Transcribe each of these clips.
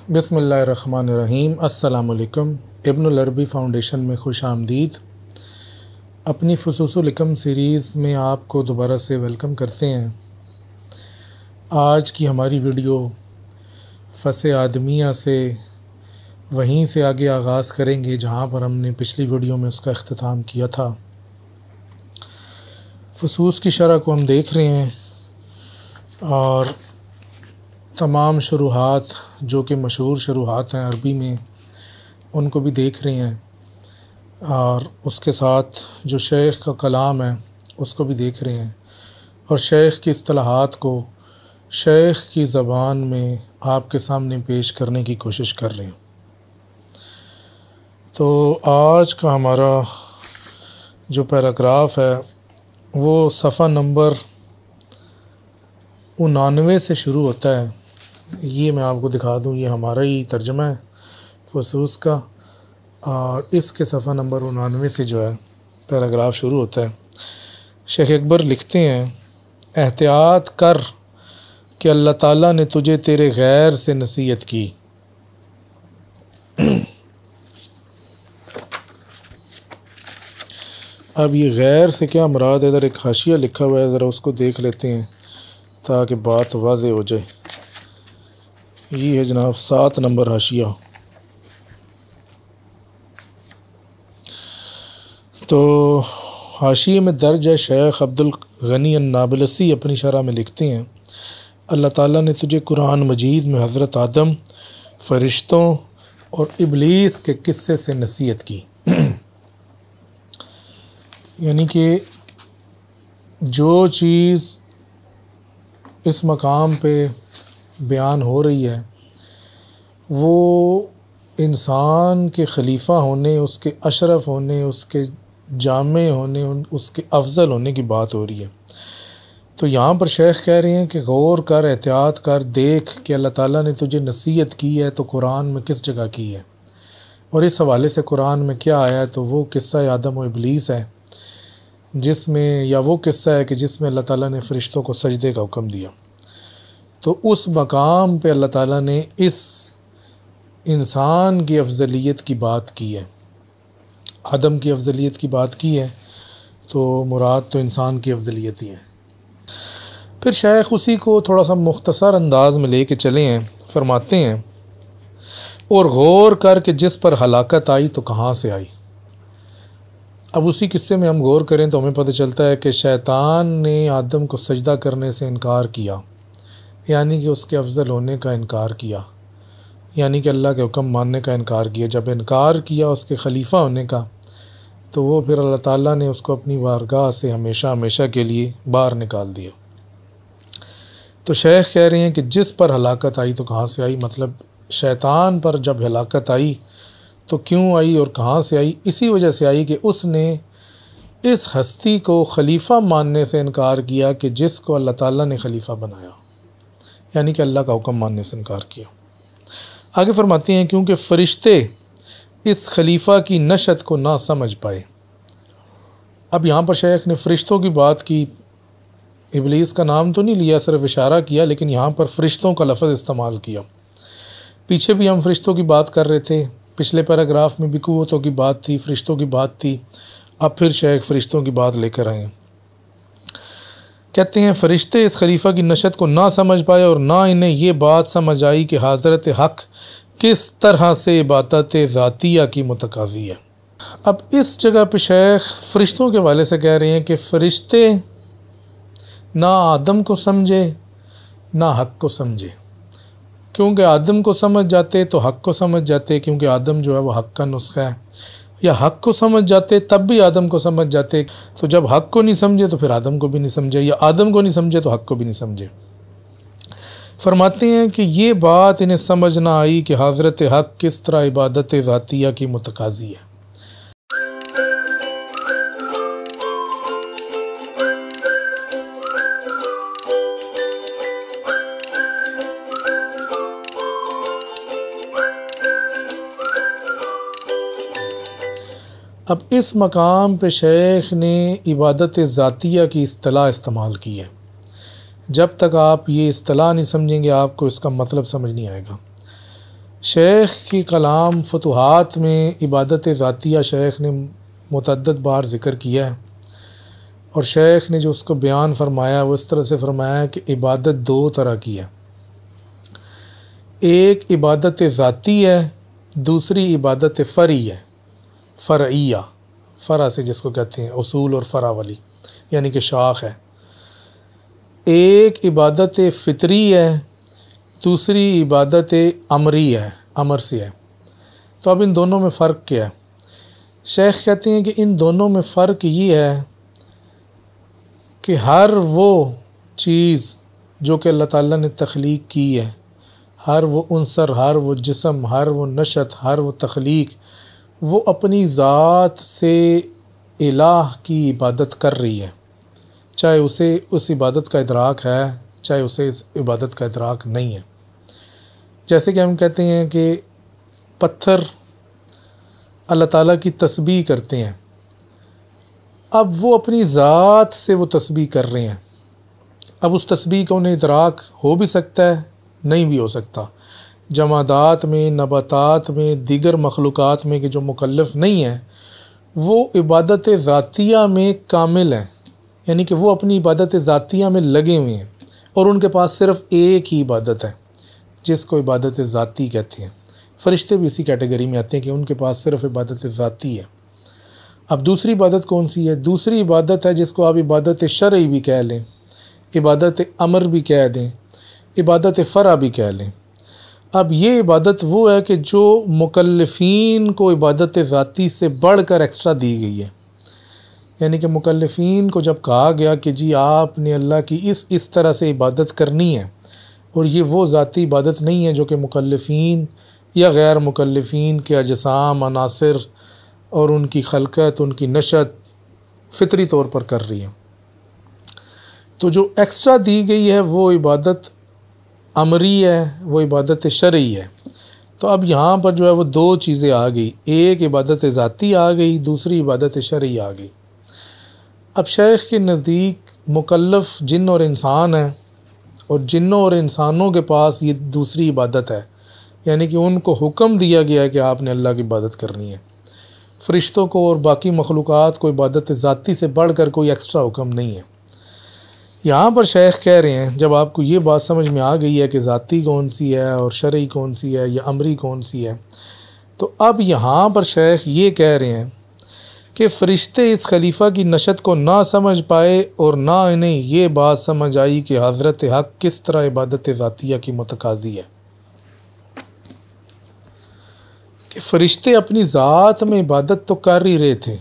بسم اللہ الرحمن الرحیم۔ السلام علیکم۔ ابن العربی فاؤنڈیشن میں خوش آمدید۔ اپنی فصوص الحکم سیریز میں آپ کو دوبارہ سے ویلکم کرتے ہیں۔ آج کی ہماری ویڈیو فص آدمیہ سے وہیں سے آگے آغاز کریں گے جہاں پر ہم نے پچھلی ویڈیو میں اس کا اختتام کیا تھا۔ فصوص کی شرح کو ہم دیکھ رہے ہیں اور تمام شروحات جو کہ مشہور شروحات ہیں عربی میں ان کو بھی دیکھ رہے ہیں، اور اس کے ساتھ جو شیخ کا کلام ہے اس کو بھی دیکھ رہے ہیں، اور شیخ کی اصطلاحات کو شیخ کی زبان میں آپ کے سامنے پیش کرنے کی کوشش کر رہے ہیں۔ تو آج کا ہمارا جو پیراگراف ہے وہ صفحہ نمبر 99 سے شروع ہوتا ہے۔ یہ میں آپ کو دکھا دوں، یہ ہمارا ہی ترجمہ ہے فصوص کا، اور اس کے صفحہ نمبر 99 سے جو ہے پیراگراف شروع ہوتا ہے۔ شیخ اکبر لکھتے ہیں، احتیاط کر کہ اللہ تعالیٰ نے تجھے تیرے غیر سے نصیحت کی۔ اب یہ غیر سے کیا مراد ہے؟ ادھر ایک حاشیہ لکھا ہوا ہے، ذرا اس کو دیکھ لیتے ہیں تاکہ بات واضح ہو جائے۔ یہ ہے جناب 7 نمبر حاشیہ۔ تو حاشیے میں درج ہے، شیخ عبد الغنی النابلسی اپنی شرح میں لکھتے ہیں، اللہ تعالیٰ نے تجھے قرآن مجید میں حضرت آدم، فرشتوں اور ابلیس کے قصے سے نصیحت کی۔ یعنی کہ جو چیز اس مقام پہ بیان ہو رہی ہے وہ انسان کے خلیفہ ہونے، اس کے اشرف ہونے، اس کے جامع ہونے، اس کے افضل ہونے کی بات ہو رہی ہے۔ تو یہاں پر شیخ کہہ رہے ہیں کہ غور کر، احتیاط کر، دیکھ کہ اللہ تعالیٰ نے تجھے نصیحت کی ہے تو قرآن میں کس جگہ کی ہے، اور اس حوالے سے قرآن میں کیا آیا ہے۔ تو وہ قصہ آدم و ابلیس ہے جس میں، یا وہ قصہ ہے کہ جس میں اللہ تعالیٰ نے فرشتوں کو سجدے کا حکم دیا۔ تو اس مقام پہ اللہ تعالیٰ نے اس انسان کی افضلیت کی بات کی ہے، آدم کی افضلیت کی بات کی ہے، تو مراد تو انسان کی افضلیت ہی ہے۔ پھر شیخ اسی کو تھوڑا سا مختصر انداز میں لے کے چلے ہیں، فرماتے ہیں، اور غور کر کہ جس پر ہلاکت آئی تو کہاں سے آئی۔ اب اسی قصے میں ہم غور کریں تو ہمیں پتہ چلتا ہے کہ شیطان نے آدم کو سجدہ کرنے سے انکار کیا، یعنی کہ اس کے افضل ہونے کا انکار کیا، یعنی کہ اللہ کے حکم ماننے کا انکار کیا۔ جب انکار کیا اس کے خلیفہ ہونے کا، تو وہ پھر اللہ تعالیٰ نے اس کو اپنی بارگاہ سے ہمیشہ ہمیشہ کے لیے باہر نکال دیا۔ تو شیخ کہہ رہے ہیں کہ جس پر ہلاکت آئی تو کہاں سے آئی، مطلب شیطان پر جب ہلاکت آئی تو کیوں آئی اور کہاں سے آئی؟ اسی وجہ سے آئی کہ اس نے اس ہستی کو خلیفہ ماننے سے انکار کیا کہ جس کو اللہ تعالیٰ نے خلیفہ بنایا، یعنی کہ اللہ کا حکم ماننے سے انکار کیا۔ آگے فرماتے ہیں، کیونکہ فرشتے اس خلیفہ کی نشت کو نہ سمجھ پائے۔ اب یہاں پر شیخ نے فرشتوں کی بات کی، ابلیس کا نام تو نہیں لیا، صرف اشارہ کیا، لیکن یہاں پر فرشتوں کا لفظ استعمال کیا۔ پیچھے بھی ہم فرشتوں کی بات کر رہے تھے، پچھلے پیراگراف میں بھی قوتوں کی بات تھی، فرشتوں کی بات تھی، اب پھر شیخ فرشتوں کی بات لے کر آئے ہیں۔ کہتے ہیں، فرشتے اس خلیفہ کی نشت کو نہ سمجھ پائے اور نہ انہیں یہ بات سمجھ آئی کہ حضرت حق کس طرح سے عبادت ذاتیہ کی متقاضی ہے۔ اب اس جگہ پہ شیخ فرشتوں کے حوالے سے کہہ رہے ہیں کہ فرشتے نہ آدم کو سمجھے نہ حق کو سمجھے، کیونکہ آدم کو سمجھ جاتے تو حق کو سمجھ جاتے، کیونکہ آدم جو ہے وہ حق کا نسخہ ہے، یا حق کو سمجھ جاتے تب بھی آدم کو سمجھ جاتے۔ تو جب حق کو نہیں سمجھے تو پھر آدم کو بھی نہیں سمجھے، یا آدم کو نہیں سمجھے تو حق کو بھی نہیں سمجھے۔ فرماتے ہیں کہ یہ بات انہیں سمجھ نہ آئی کہ حضرت حق کس طرح عبادت ذاتیہ کی متقاضی ہے۔ اب اس مقام پہ شیخ نے عبادت ذاتیہ کی اصطلاح استعمال کی ہے۔ جب تک آپ یہ اصطلاح نہیں سمجھیں گے آپ کو اس کا مطلب سمجھ نہیں آئے گا۔ شیخ کی کلام فتوحات میں عبادت ذاتیہ شیخ نے متعدد بار ذکر کیا ہے، اور شیخ نے جو اس کو بیان فرمایا وہ اس طرح سے فرمایا ہے کہ عبادت دو طرح کی ہے، ایک عبادت ذاتی ہے، دوسری عبادت فرعی ہے، فرعیہ، فرع سے جس کو کہتے ہیں اصول اور فرع والی، یعنی کہ شاخ ہے۔ ایک عبادت فطری ہے، دوسری عبادت امری ہے، امر سے ہے۔ تو اب ان دونوں میں فرق کیا ہے؟ شیخ کہتے ہیں کہ ان دونوں میں فرق یہ ہے کہ ہر وہ چیز جو کہ اللہ تعالیٰ نے تخلیق کی ہے، ہر وہ عنصر، ہر وہ جسم، ہر وہ نشت، ہر وہ تخلیق، وہ اپنی ذات سے الہ کی عبادت کر رہی ہے، چاہے اسے اس عبادت کا ادراک ہے، چاہے اسے اس عبادت کا ادراک نہیں ہے۔ جیسے کہ ہم کہتے ہیں کہ پتھر اللہ تعالیٰ کی تسبیح کرتے ہیں، اب وہ اپنی ذات سے وہ تسبیح کر رہے ہیں، اب اس تسبیح کا انہیں ادراک ہو بھی سکتا ہے، نہیں بھی ہو سکتا۔ جمادات میں، نباتات میں، دیگر مخلوقات میں کہ جو مکلف نہیں ہیں، وہ عبادت ذاتیہ میں کامل ہیں، یعنی کہ وہ اپنی عبادت ذاتیہ میں لگے ہوئے ہیں، اور ان کے پاس صرف ایک ہی عبادت ہے جس کو عبادت ذاتی کہتے ہیں۔ فرشتے بھی اسی کیٹیگری میں آتے ہیں کہ ان کے پاس صرف عبادت ذاتی ہے۔ اب دوسری عبادت کون سی ہے؟ دوسری عبادت ہے جس کو آپ عبادت شرعی بھی کہہ لیں، عبادت امر بھی کہہ دیں، عبادت فرع بھی کہہ لیں۔ اب یہ عبادت وہ ہے کہ جو مکلفین کو عبادت ذاتی سے بڑھ کر ایکسٹرا دی گئی ہے، یعنی کہ مکلفین کو جب کہا گیا کہ جی آپ نے اللہ کی اس طرح سے عبادت کرنی ہے، اور یہ وہ ذاتی عبادت نہیں ہے جو کہ مکلفین یا غیر مکلفین کے اجسام، عناصر اور ان کی خلقت، ان کی نشت فطری طور پر کر رہی ہے، تو جو ایکسٹرا دی گئی ہے وہ عبادت امری ہے، وہ عبادت شرعی ہے۔ تو اب یہاں پر جو ہے وہ دو چیزیں آ گئی، ایک عبادت ذاتی آ گئی، دوسری عبادت شرعی آ گئی۔ اب شیخ کے نزدیک مکلف جن اور انسان ہیں، اور جنوں اور انسانوں کے پاس یہ دوسری عبادت ہے، یعنی کہ ان کو حکم دیا گیا ہے کہ آپ نے اللہ کی عبادت کرنی ہے۔ فرشتوں کو اور باقی مخلوقات کو عبادت ذاتی سے بڑھ کر کوئی ایکسٹرا حکم نہیں ہے۔ یہاں پر شیخ کہہ رہے ہیں جب آپ کو یہ بات سمجھ میں آ گئی ہے کہ ذاتی کون سی ہے اور شرعی کون سی ہے یا امری کون سی ہے، تو اب یہاں پر شیخ یہ کہہ رہے ہیں کہ فرشتے اس خلیفہ کی نشت کو نہ سمجھ پائے اور نہ انہیں یہ بات سمجھ آئی کہ حضرت حق کس طرح عبادت ذاتیہ کی متقاضی ہے، کہ فرشتے اپنی ذات میں عبادت تو کر ہی رہے تھے،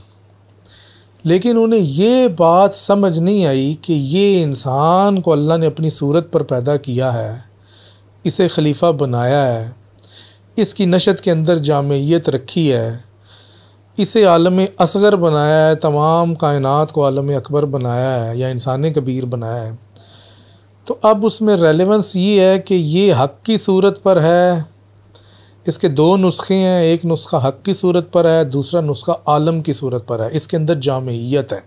لیکن انہیں یہ بات سمجھ نہیں آئی کہ یہ انسان کو اللہ نے اپنی صورت پر پیدا کیا ہے، اسے خلیفہ بنایا ہے، اس کی نشت کے اندر جامعیت رکھی ہے، اسے عالم اصغر بنایا ہے، تمام کائنات کو عالم اکبر بنایا ہے یا انسان کبیر بنایا ہے۔ تو اب اس میں ریلیونس یہ ہے کہ یہ حق کی صورت پر ہے، اس کے دو نسخے ہیں، ایک نسخہ حق کی صورت پر ہے، دوسرا نسخہ عالم کی صورت پر ہے، اس کے اندر جامعیت ہے۔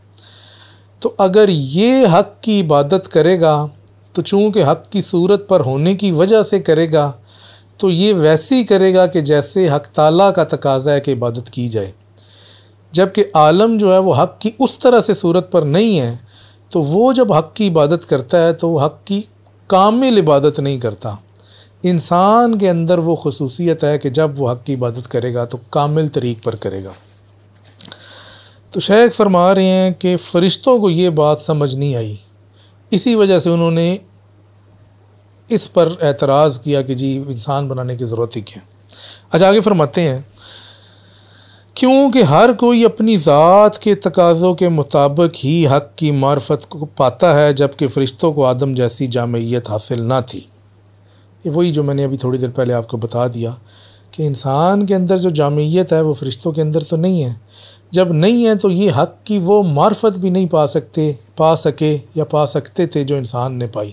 تو اگر یہ حق کی عبادت کرے گا تو چونکہ حق کی صورت پر ہونے کی وجہ سے کرے گا، تو یہ ویسی کرے گا کہ جیسے حق تعالیٰ کا تقاضا ہے کہ عبادت کی جائے، جبکہ عالم جو ہے وہ حق کی اس طرح سے صورت پر نہیں ہے، تو وہ جب حق کی عبادت کرتا ہے تو وہ حق کی کامل عبادت نہیں کرتا۔ انسان کے اندر وہ خصوصیت ہے کہ جب وہ حق کی عبادت کرے گا تو کامل طریق پر کرے گا۔ تو شیخ فرما رہے ہیں کہ فرشتوں کو یہ بات سمجھ نہیں آئی، اسی وجہ سے انہوں نے اس پر اعتراض کیا کہ جی انسان بنانے کی ضرورت ہی کیا۔ اچھا آگے فرماتے ہیں، کیونکہ ہر کوئی اپنی ذات کے تقاضوں کے مطابق ہی حق کی معرفت کو پاتا ہے، جبکہ فرشتوں کو آدم جیسی جامعیت حاصل نہ تھی۔ یہ وہی جو میں نے ابھی تھوڑی دیر پہلے آپ کو بتا دیا کہ انسان کے اندر جو جامعیت ہے وہ فرشتوں کے اندر تو نہیں ہے، جب نہیں ہے تو یہ حق کی وہ معرفت بھی نہیں پا سکے یا پا سکتے تھے جو انسان نے پائی۔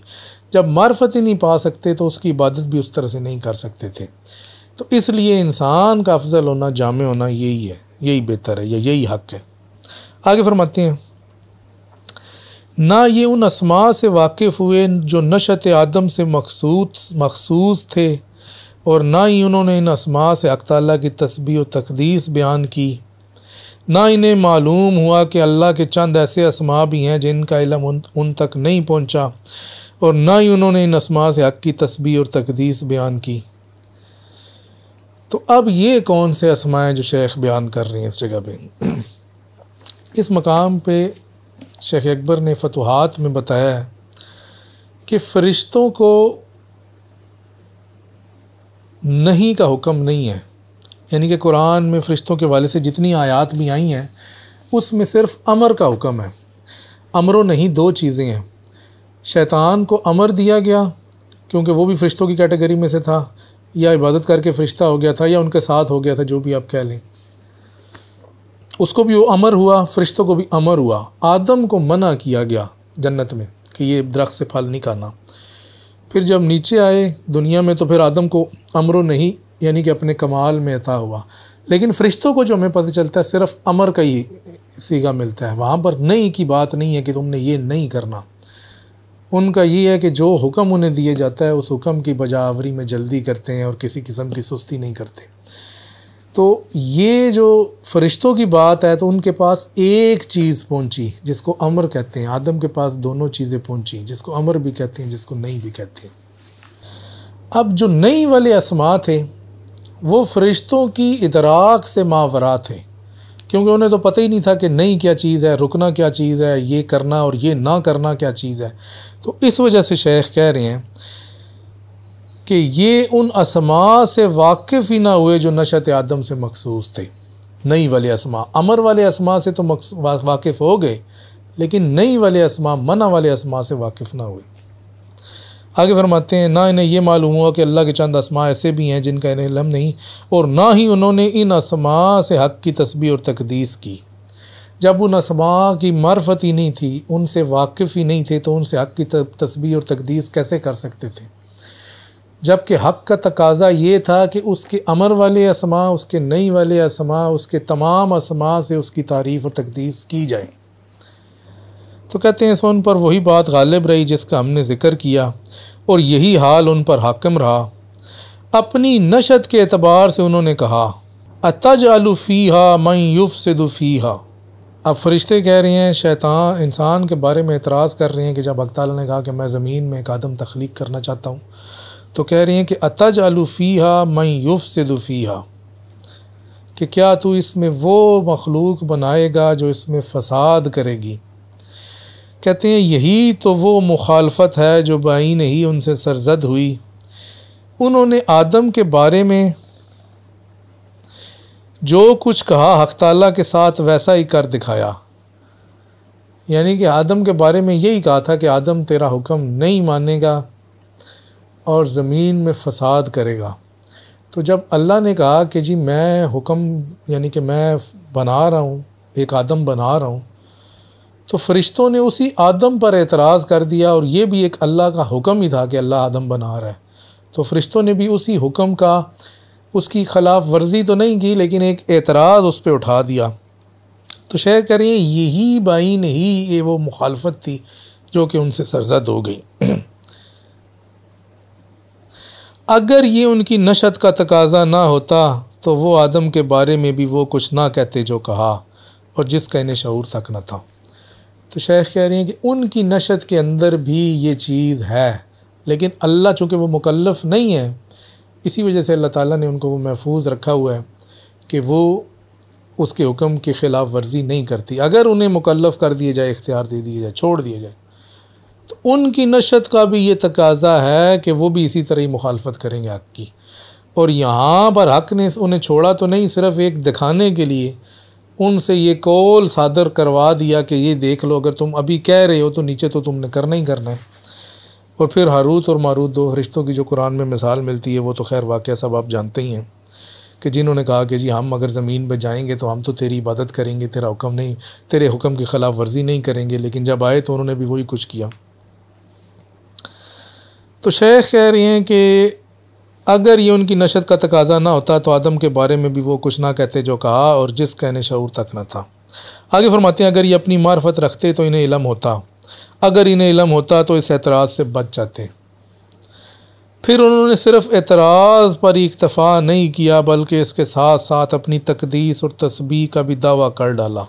جب معرفت ہی نہیں پا سکتے تو اس کی عبادت بھی اس طرح سے نہیں کر سکتے تھے۔ تو اس لیے انسان کا افضل ہونا، جامع ہونا یہی ہے، یہی بہتر ہے یا یہی حق ہے۔ آگے فرماتے ہیں، نہ یہ ان اسماء سے واقف ہوئے جو نشأت آدم سے مخصوص تھے، اور نہ ہی انہوں نے ان اسماء سے حق تعالیٰ کی تسبیح و تقدیس بیان کی، نہ انہیں معلوم ہوا کہ اللہ کے چند ایسے اسماء بھی ہیں جن کا علم ان تک نہیں پہنچا، اور نہ ہی انہوں نے ان اسماء سے حق کی تسبیح اور تقدیس بیان کی۔ تو اب یہ کون سے اسماء ہیں جو شیخ بیان کر رہے ہیں اس جگہ پہ؟ اس مقام پہ شیخ اکبر نے فتوحات میں بتایا ہے کہ فرشتوں کو نہیں کا حکم نہیں ہے، یعنی کہ قرآن میں فرشتوں کے والے سے جتنی آیات بھی آئی ہیں اس میں صرف امر کا حکم ہے۔ امر و نہیں دو چیزیں ہیں۔ شیطان کو امر دیا گیا کیونکہ وہ بھی فرشتوں کی کیٹیگری میں سے تھا، یا عبادت کر کے فرشتہ ہو گیا تھا، یا ان کے ساتھ ہو گیا تھا، جو بھی آپ کہہ لیں، اس کو بھی وہ امر ہوا، فرشتوں کو بھی امر ہوا۔ آدم کو منع کیا گیا جنت میں کہ یہ درخت سے پھل نہیں کھانا۔ پھر جب نیچے آئے دنیا میں تو پھر آدم کو امر و نہیں یعنی کہ اپنے کمال میں عطا ہوا، لیکن فرشتوں کو جو ہمیں پتہ چلتا ہے صرف امر کا ہی صیغہ ملتا ہے، وہاں پر نہیں کی بات نہیں ہے کہ تم نے یہ نہیں کرنا۔ ان کا یہ ہے کہ جو حکم انہیں دیے جاتا ہے اس حکم کی بجاوری میں جلدی کرتے ہیں اور کسی قسم کی سستی نہیں کرتے۔ تو یہ جو فرشتوں کی بات ہے تو ان کے پاس ایک چیز پہنچی جس کو امر کہتے ہیں، آدم کے پاس دونوں چیزیں پہنچی جس کو امر بھی کہتے ہیں جس کو نہیں بھی کہتے ہیں۔ اب جو نہیں والے اسماء تھے وہ فرشتوں کی ادراک سے ماورا تھے، کیونکہ انہیں تو پتہ ہی نہیں تھا کہ نہیں کیا چیز ہے، رکنا کیا چیز ہے، یہ کرنا اور یہ نہ کرنا کیا چیز ہے۔ تو اس وجہ سے شیخ کہہ رہے ہیں کہ یہ ان اسماء سے واقف ہی نہ ہوئے جو نشأت آدم سے مخصوص تھے۔ نہیں والے اسماء، امر والے اسماء سے تو واقف ہو گئے، لیکن نہیں والے اسماء، منع والے اسماء سے واقف نہ ہوئے۔ آگے فرماتے ہیں، نہ انہیں یہ معلوم ہوا کہ اللہ کے چند اسماء ایسے بھی ہیں جن کا انہیں علم نہیں، اور نہ ہی انہوں نے ان اسماء سے حق کی تسبیح اور تقدیس کی۔ جب ان اسماء کی معرفت ہی نہیں تھی، ان سے واقف ہی نہیں تھے، تو ان سے حق کی تسبیح اور تقدیس کیسے کر سکتے تھے؟ جبکہ حق کا تقاضا یہ تھا کہ اس کے امر والے اسماء، اس کے نہیں والے اسماء، اس کے تمام اسماء سے اس کی تعریف اور تقدیس کی جائے۔ تو کہتے ہیں ان پر وہی بات غالب رہی جس کا ہم نے ذکر کیا، اور یہی حال ان پر حاکم رہا۔ اپنی نشأت کے اعتبار سے انہوں نے کہا، اتجعل فیہا من یفسد فیہا۔ اب فرشتے کہہ رہے ہیں، شیطان انسان کے بارے میں اعتراض کر رہے ہیں کہ جب حق تعالیٰ نے کہا کہ میں زمین میں ایک آدم تخلیق کرنا چاہتا ہوں، تو کہہ رہے ہیں کہ اتجعل فیہا من یفسد فیہا، کہ کیا تو اس میں وہ مخلوق بنائے گا جو اس میں فساد کرے گی۔ کہتے ہیں یہی تو وہ مخالفت ہے جو بعین ہی ان سے سرزد ہوئی۔ انہوں نے آدم کے بارے میں جو کچھ کہا حق تعالیٰ کے ساتھ ویسا ہی کر دکھایا، یعنی کہ آدم کے بارے میں یہی کہا تھا کہ آدم تیرا حکم نہیں مانے گا اور زمین میں فساد کرے گا۔ تو جب اللہ نے کہا کہ جی میں حکم یعنی کہ میں بنا رہا ہوں، ایک آدم بنا رہا ہوں، تو فرشتوں نے اسی آدم پر اعتراض کر دیا، اور یہ بھی ایک اللہ کا حکم ہی تھا کہ اللہ آدم بنا رہا ہے، تو فرشتوں نے بھی اسی حکم کا اس کی خلاف ورزی تو نہیں کی لیکن ایک اعتراض اس پہ اٹھا دیا۔ تو شیخ کہہ رہے ہیں یہی بعین ہی یہ وہ مخالفت تھی جو کہ ان سے سرزد ہو گئی۔ اگر یہ ان کی نشأت کا تقاضا نہ ہوتا تو وہ آدم کے بارے میں بھی وہ کچھ نہ کہتے جو کہا، اور جس کا انہیں شعور تک نہ تھا۔ تو شیخ کہہ رہے ہیں کہ ان کی نشأت کے اندر بھی یہ چیز ہے، لیکن اللہ چونکہ وہ مکلف نہیں ہے، اسی وجہ سے اللہ تعالیٰ نے ان کو وہ محفوظ رکھا ہوا ہے کہ وہ اس کے حکم کی خلاف ورزی نہیں کرتی۔ اگر انہیں مکلف کر دیے جائے، اختیار دے دیے جائے، چھوڑ دیا جائے، تو ان کی نشأت کا بھی یہ تقاضا ہے کہ وہ بھی اسی طرح ہی مخالفت کریں گے حق کی۔ اور یہاں پر حق نے انہیں چھوڑا تو نہیں، صرف ایک دکھانے کے لیے ان سے یہ قول صادر کروا دیا کہ یہ دیکھ لو، اگر تم ابھی کہہ رہے ہو تو نیچے تو تم نے کرنا ہی کرنا ہے۔ اور پھر ہاروت اور ماروت دو فرشتوں کی جو قرآن میں مثال ملتی ہے وہ تو خیر واقعہ سب آپ جانتے ہی ہیں، کہ جنہوں نے کہا کہ جی ہم اگر زمین پہ جائیں گے تو ہم تو تیری عبادت کریں گے، تیرے حکم کی خلاف ورزی نہیں کریں گے، لیکن جب آئے تو انہوں نے بھی وہی کچھ کیا۔ تو شیخ کہہ رہے ہیں کہ اگر یہ ان کی نشأت کا تقاضا نہ ہوتا تو آدم کے بارے میں بھی وہ کچھ نہ کہتے جو کہا، اور جس کا انہیں شعور تک نہ تھا۔ آگے فرماتے ہیں اگر یہ اپنی معرفت رکھتے تو انہیں علم ہوتا، اگر انہیں علم ہوتا تو اس اعتراض سے بچ جاتے۔ پھر انہوں نے صرف اعتراض پر ہی اکتفا نہیں کیا بلکہ اس کے ساتھ ساتھ اپنی تقدیس اور تسبیح کا بھی دعویٰ کر ڈالا۔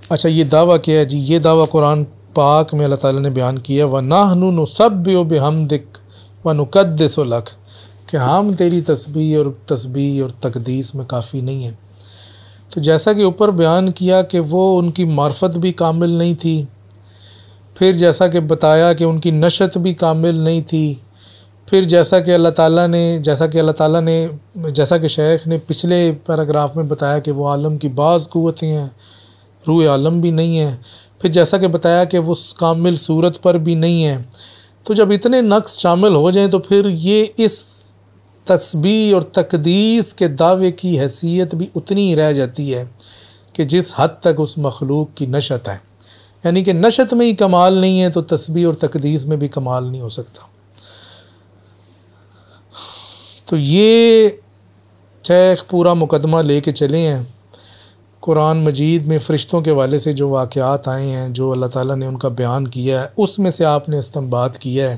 اچھا یہ دعویٰ کیا ہے جی؟ یہ دعویٰ قرآن پاک میں اللہ تعالیٰ نے بیان کیا، وَنَحْنُ نُسَبِّحُ بِحَمْدِكَ وَنُقَدِّسُ لَكَ، کہ ہم تیری تسبیح اور تقدیس میں کافی نہیں ہیں۔ تو جیسا کہ اوپر بیان کیا کہ وہ ان کی معرفت بھی کامل نہیں تھی، پھر جیسا کہ بتایا کہ ان کی نشت بھی کامل نہیں تھی، پھر جیسا کہ شیخ نے پچھلے پیراگراف میں بتایا کہ وہ عالم کی بعض قوتیں ہیں، روح عالم بھی نہیں ہے، پھر جیسا کہ بتایا کہ وہ کامل صورت پر بھی نہیں ہے۔ تو جب اتنے نقص شامل ہو جائیں تو پھر یہ اس تسبیح اور تقدیس کے دعوے کی حیثیت بھی اتنی ہی رہ جاتی ہے کہ جس حد تک اس مخلوق کی نشت ہے، یعنی کہ نشت میں ہی کمال نہیں ہے تو تسبیح اور تقدیس میں بھی کمال نہیں ہو سکتا۔ تو یہ شیخ پورا مقدمہ لے کے چلے ہیں۔ قرآن مجید میں فرشتوں کے حوالے سے جو واقعات آئے ہیں، جو اللہ تعالیٰ نے ان کا بیان کیا ہے، اس میں سے آپ نے استنباط کیا ہے،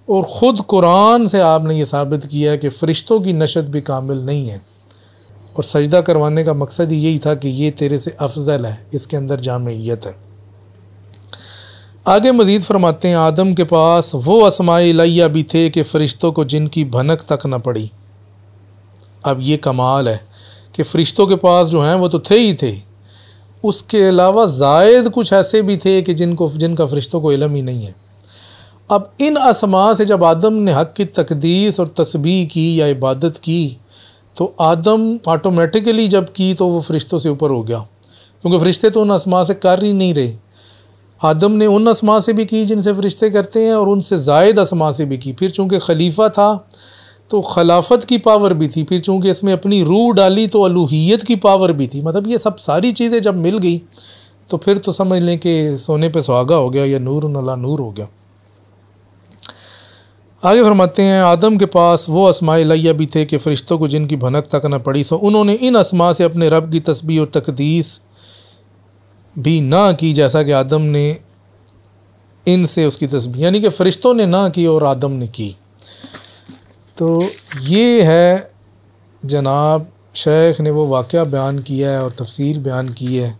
اور خود قرآن سے آپ نے یہ ثابت کیا ہے کہ فرشتوں کی نشت بھی کامل نہیں ہے، اور سجدہ کروانے کا مقصد ہی یہی تھا کہ یہ تیرے سے افضل ہے، اس کے اندر جامعیت ہے۔ آگے مزید فرماتے ہیں، آدم کے پاس وہ اسماء الہیہ بھی تھے کہ فرشتوں کو جن کی بھنک تک نہ پڑی۔ اب یہ کمال ہے کہ فرشتوں کے پاس جو ہیں وہ تو تھے ہی تھے، اس کے علاوہ زائد کچھ ایسے بھی تھے کہ جن کا فرشتوں کو علم ہی نہیں ہے۔ اب ان اسماء سے جب آدم نے حق کی تقدیس اور تسبیح کی یا عبادت کی تو آدم آٹومیٹیکلی جب کی تو وہ فرشتوں سے اوپر ہو گیا، کیونکہ فرشتے تو ان اسماء سے کر ہی نہیں رہے۔ آدم نے ان اسماء سے بھی کی جن سے فرشتے کرتے ہیں، اور ان سے زائد اسماء سے بھی کی۔ پھر چونکہ خلیفہ تھا تو خلافت کی پاور بھی تھی، پھر چونکہ اس میں اپنی روح ڈالی تو الوہیت کی پاور بھی تھی۔ مطلب یہ سب ساری چیزیں جب مل گئی تو پھر تو سمجھ لیں کہ سونے پہ سہاگا ہو گیا یا نور علی نور ہو گیا۔ آگے فرماتے ہیں، آدم کے پاس وہ اسماء الہیہ بھی تھے کہ فرشتوں کو جن کی بھنک تک نہ پڑی، سو انہوں نے ان اسماء سے اپنے رب کی تسبیح اور تقدیس بھی نہ کی، جیسا کہ آدم نے ان سے اس کی تسبیح، یعنی کہ فرشتوں نے نہ کی اور آدم نے کی۔ تو یہ ہے جناب شیخ نے وہ واقعہ بیان کیا ہے اور تفصیل بیان کی ہے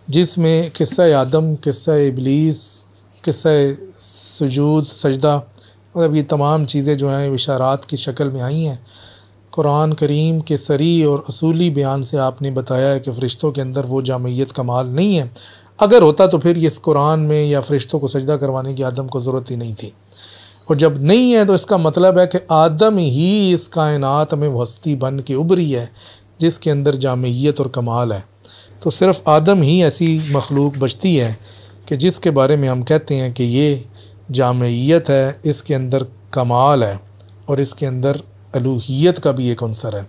جس میں قصہ آدم، قصہ ابلیس، قصہ سجدہ، مطلب یہ تمام چیزیں جو ہیں اشارات کی شکل میں آئی ہیں۔ قرآن کریم کے صریح اور اصولی بیان سے آپ نے بتایا ہے کہ فرشتوں کے اندر وہ جامعیت کمال نہیں ہے، اگر ہوتا تو پھر اس قرآن میں یا فرشتوں کو سجدہ کروانے کی آدم کو ضرورت ہی نہیں تھی، اور جب نہیں ہے تو اس کا مطلب ہے کہ آدم ہی اس کائنات میں وہ ہستی بن کے ابھری ہے جس کے اندر جامعیت اور کمال ہے۔ تو صرف آدم ہی ایسی مخلوق بچتی ہے کہ جس کے بارے میں ہم کہتے ہیں کہ یہ جامعیت ہے، اس کے اندر کمال ہے، اور اس کے اندر الوہیت کا بھی ایک عنصر ہے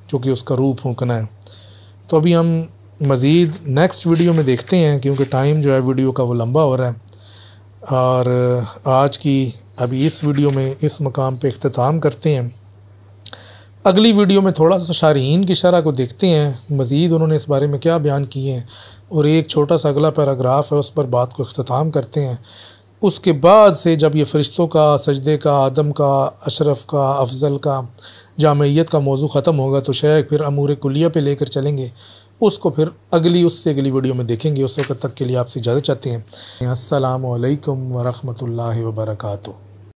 جو کہ اس کا روح پھونکنا ہے۔ تو ابھی ہم مزید نیکسٹ ویڈیو میں دیکھتے ہیں، کیونکہ ٹائم جو ہے ویڈیو کا وہ لمبا ہو رہا ہے، اور آج کی ابھی اس ویڈیو میں اس مقام پہ اختتام کرتے ہیں۔ اگلی ویڈیو میں تھوڑا سا شارحین کی شرح کو دیکھتے ہیں، مزید انہوں نے اس بارے میں کیا بیان کیے ہیں، اور ایک چھوٹا سا اگلا پیراگراف ہے اس پر بات کو اختتام کرتے ہیں۔ اس کے بعد سے جب یہ فرشتوں کا، سجدے کا، آدم کا، اشرف کا، افضل کا، جامعیت کا موضوع ختم ہوگا تو شیخ پھر امور کلیہ پہ لے کر چلیں گے، اس کو پھر اس سے اگلی ویڈیو میں دیکھیں گے۔ اس وقت تک کے لیے آپ سے اجازت چاہتے ہیں۔ السلام علیکم ورحمۃ اللہ وبرکاتہ۔